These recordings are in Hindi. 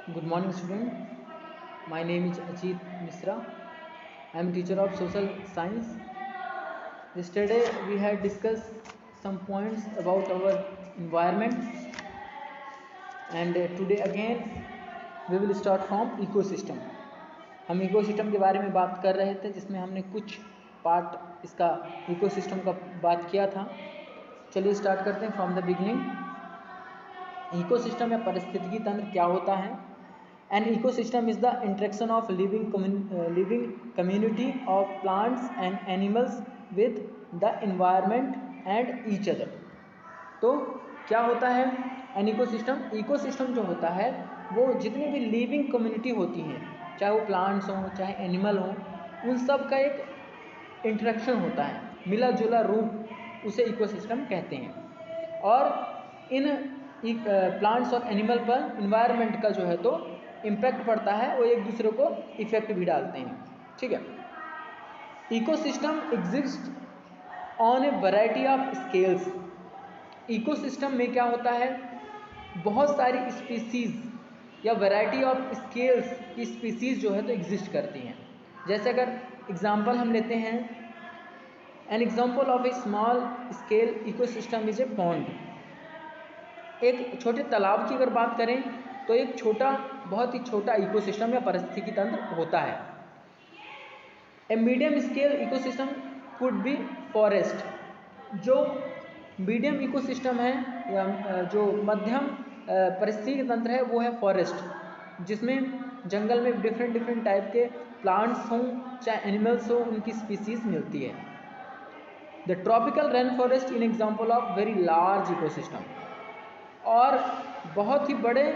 Good morning, student. My name is Ajit Misra. I am teacher of social science. Yesterday we had discussed some points about our environment, and today again we will start from ecosystem. हम इकोसिस्टम के बारे में बात कर रहे थे, जिसमें हमने कुछ पार्ट इसका इकोसिस्टम का बात किया था. चलिए स्टार्ट करते हैं फ्रॉम द बिगनिंग. इकोसिस्टम या पारिस्थितिकी तंत्र क्या होता है? An ecosystem is the interaction of living community of plants and animals with the environment and each other. तो क्या होता है एन इकोसिस्टम? इकोसिस्टम जो होता है वो जितनी भी लिविंग कम्युनिटी होती हैं, चाहे वो प्लांट्स हों चाहे एनिमल हों, उन सब का एक इंटरेक्शन होता है, मिला जुला रूप, उसे इकोसिस्टम कहते हैं. और इन प्लांट्स और एनिमल पर इन्वायरमेंट का जो है तो इम्पैक्ट पड़ता है, वो एक दूसरे को इफेक्ट भी डालते हैं. ठीक है. Ecosystem exist on A variety of scales. Ecosystem में क्या होता है, बहुत सारी स्पीसीज या वैरायटी ऑफ स्केल्स की स्पीसीज जो है तो एग्जिस्ट करती हैं. जैसे अगर एग्जांपल हम लेते हैं, an example of A small scale ecosystem is a pond. एक छोटे तालाब की अगर बात करें तो एक छोटा, बहुत ही छोटा इकोसिस्टम या पारिस्थितिकी तंत्र होता है. A medium scale ecosystem could be forest. जो मीडियम इकोसिस्टम है या जो मध्यम पारिस्थितिकी तंत्र है वो है फॉरेस्ट, जिसमें जंगल में डिफरेंट टाइप के प्लांट्स हों चाहे एनिमल्स हों, उनकी स्पीसीज मिलती है. The tropical rain forest in example of very large ecosystem. और बहुत ही बड़े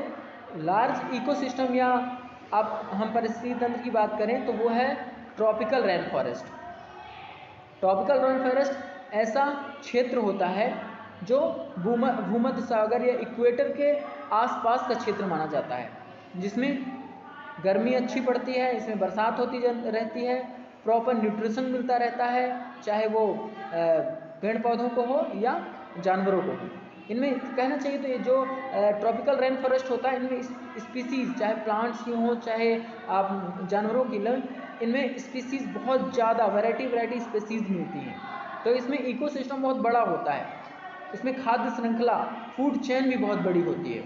लार्ज इकोसिस्टम या आप हम पारिस्थितिकी तंत्र की बात करें तो वो है tropical rain forest. Tropical rain forest ऐसा क्षेत्र होता है जो भूमध्य सागर या इक्वेटर के आसपास का क्षेत्र माना जाता है, जिसमें गर्मी अच्छी पड़ती है, इसमें बरसात होती रहती है, प्रॉपर न्यूट्रिशन मिलता रहता है, चाहे वो पेड़ पौधों को हो या जानवरों को हो. इनमें कहना चाहिए तो ये जो ट्रॉपिकल रेन फॉरेस्ट होता है, इनमें स्पीसीज चाहे प्लांट्स की हों चाहे आप जानवरों की लें, इनमें स्पीसीज बहुत ज़्यादा वैरायटी स्पीसीज मिलती हैं. तो इसमें इकोसिस्टम बहुत बड़ा होता है, इसमें खाद्य श्रृंखला फूड चेन भी बहुत बड़ी होती है.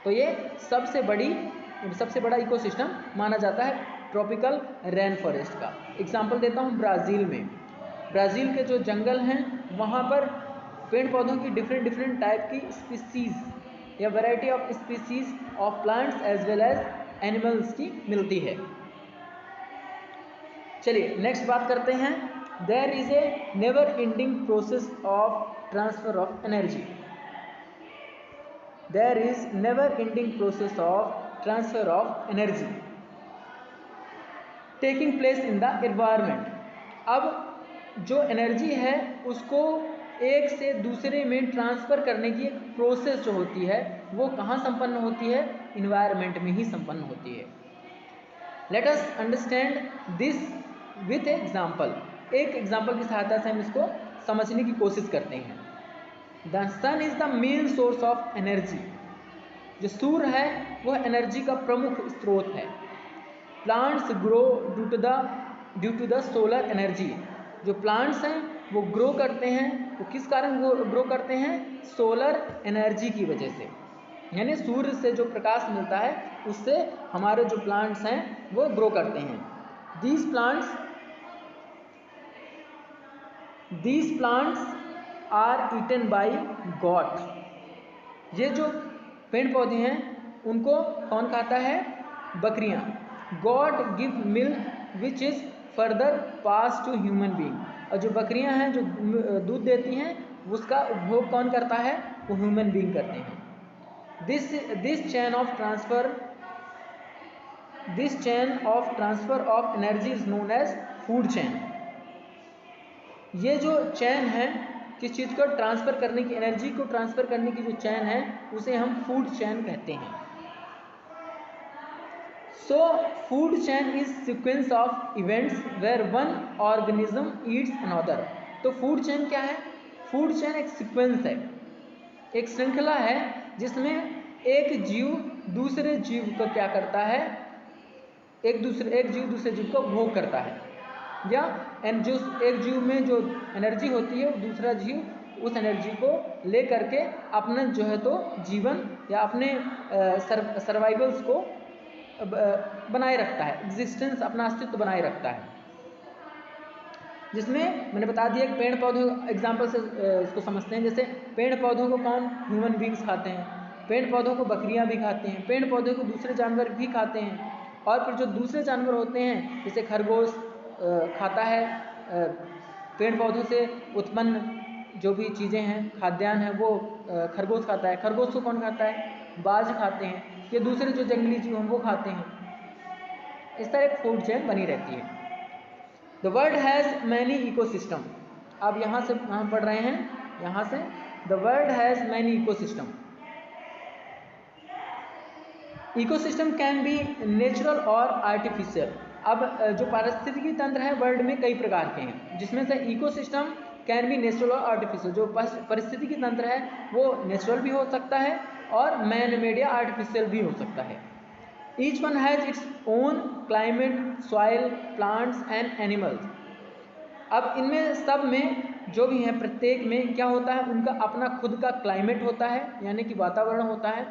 तो ये सबसे बड़ा इकोसिस्टम माना जाता है ट्रॉपिकल रेन फॉरेस्ट का. एग्जाम्पल देता हूँ, ब्राज़ील में, ब्राज़ील के जो जंगल हैं वहाँ पर पेड़ पौधों की डिफरेंट टाइप की स्पीसीज या variety of species of plants as well as animals की मिलती है. चलिए नेक्स्ट बात करते हैं. There is a never ending process of transfer of energy. There is never ending process of transfer of energy taking place in the environment. अब जो एनर्जी है उसको एक से दूसरे में ट्रांसफ़र करने की एक प्रोसेस जो होती है वो कहाँ संपन्न होती है? इन्वायरमेंट में ही संपन्न होती है. Let us understand this with example. एक एग्जाम्पल की सहायता से हम इसको समझने की कोशिश करते हैं. The sun is the main source of energy. जो सूर्य है वह एनर्जी का प्रमुख स्रोत है. Plants grow due to the solar energy. जो प्लांट्स हैं वो ग्रो करते हैं, वो किस कारण ग्रो करते हैं? सोलर एनर्जी की वजह से, यानी सूर्य से जो प्रकाश मिलता है उससे हमारे जो प्लांट्स हैं वो ग्रो करते हैं. These plants are eaten by goat. ये जो पेड़ पौधे हैं उनको कौन खाता है? बकरियां. Goat give milk which is further pass to human being. और जो बकरियां हैं जो दूध देती हैं उसका उपभोग कौन करता है? वो ह्यूमन बीइंग करते हैं. This chain of transfer of energy is known as food chain. ये जो चैन है किस चीज़ को ट्रांसफ़र करने की, एनर्जी को ट्रांसफ़र करने की जो चैन है उसे हम फूड चैन कहते हैं. So food chain is sequence of events where one organism eats another. तो फूड चेन क्या है? फूड चेन एक सीक्वेंस है, एक श्रृंखला है जिसमें एक जीव दूसरे जीव को क्या करता है, एक जीव दूसरे जीव को भोग करता है, या जो एक जीव में जो एनर्जी होती है दूसरा जीव उस एनर्जी को ले करके अपना जो है तो जीवन या अपने सर्वाइवल्स को बनाए रखता है, एग्जिस्टेंस अपना अस्तित्व बनाए रखता है। जिसमें मैंने बता दिया कि पेड़ पौधों एग्जाम्पल से इसको समझते हैं। जैसे पेड़ पौधों को कौन, ह्यूमन बींग्स खाते हैं, पेड़ पौधों को बकरियां भी खाते हैं, पेड़ पौधों को दूसरे जानवर भी खाते हैं। और फिर जो दूसरे जानवर होते हैं जैसे खरगोश खाता है पेड़ पौधों से उत्पन्न जो भी चीज़ें हैं खाद्यान्न है वो खरगोश खाता है। खरगोश को कौन खाता है, बाज खाते हैं, ये दूसरे जो जंगली जीव हैं वो खाते हैं। इस तरह एक फूड चेन बनी रहती है। The world has many ecosystem. अब यहाँ से हम पढ़ रहे हैं, यहाँ से the world has many ecosystem. Ecosystem can be natural और आर्टिफिशियल। अब जो पारिस्थितिकी तंत्र है वर्ल्ड में कई प्रकार के हैं, जिसमें से इकोसिस्टम कैन बी नेचुरल और आर्टिफिशियल। जो पारिस्थितिकी तंत्र है वो नेचुरल भी हो सकता है और मैन मेड या आर्टिफिशियल भी हो सकता है। Each one has its own climate, soil, plants and animals. अब इनमें सब में जो भी है प्रत्येक में क्या होता है, उनका अपना खुद का क्लाइमेट होता है यानी कि वातावरण होता है,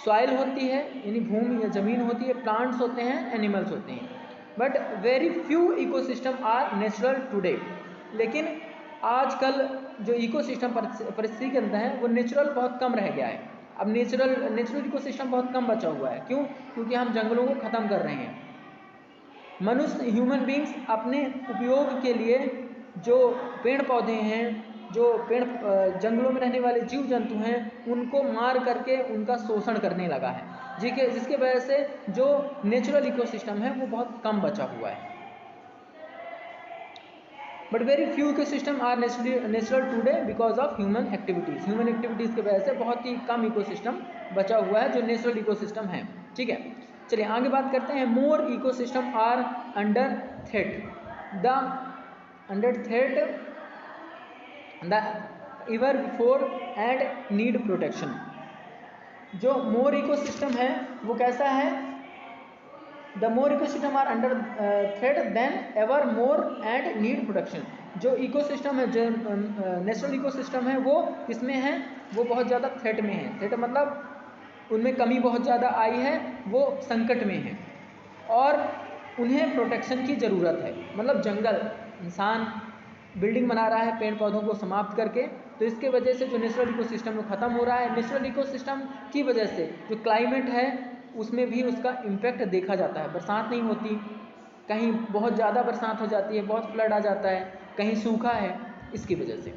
सॉइल होती है यानी भूमि या जमीन होती है, प्लांट्स होते हैं, एनिमल्स होते हैं। But very few ecosystem are natural today. लेकिन आजकल जो इकोसिस्टम परिस्थिति के अंदर है वो नेचुरल बहुत कम रह गया है। अब नेचुरल इकोसिस्टम बहुत कम बचा हुआ है। क्यों? क्योंकि हम जंगलों को ख़त्म कर रहे हैं। मनुष्य ह्यूमन बींग्स अपने उपयोग के लिए जो पेड़ पौधे हैं, जो जंगलों में रहने वाले जीव जंतु हैं, उनको मार करके उनका शोषण करने लगा है, जिसके वजह से जो नेचुरल इकोसिस्टम है वो बहुत कम बचा हुआ है। But very few ecosystem are natural today because of human activities. Human activities की वजह से बहुत ही कम इकोसिस्टम बचा हुआ है जो नेचुरल इकोसिस्टम है। ठीक है, चलिए आगे बात करते हैं। More ecosystem are under threat the ever before and need protection. जो मोर इकोसिस्टम है वो कैसा है, the more ecosystem are under threat than ever more and need protection. जो इकोसिस्टम है, जो नेचुरल इकोसिस्टम है वो किसमें है, वो बहुत ज़्यादा थ्रेट में है। थ्रेट मतलब उनमें कमी बहुत ज़्यादा आई है, वो संकट में है और उन्हें प्रोटेक्शन की ज़रूरत है। मतलब जंगल, इंसान बिल्डिंग बना रहा है पेड़ पौधों को समाप्त करके, तो इसके वजह से जो नेचुरल इकोसिस्टम वो ख़त्म हो रहा है। नेचुरल इकोसिस्टम की वजह से जो क्लाइमेट है उसमें भी उसका इम्पैक्ट देखा जाता है। बरसात नहीं होती, कहीं बहुत ज़्यादा बरसात हो जाती है, बहुत फ्लड आ जाता है, कहीं सूखा है, इसकी वजह से।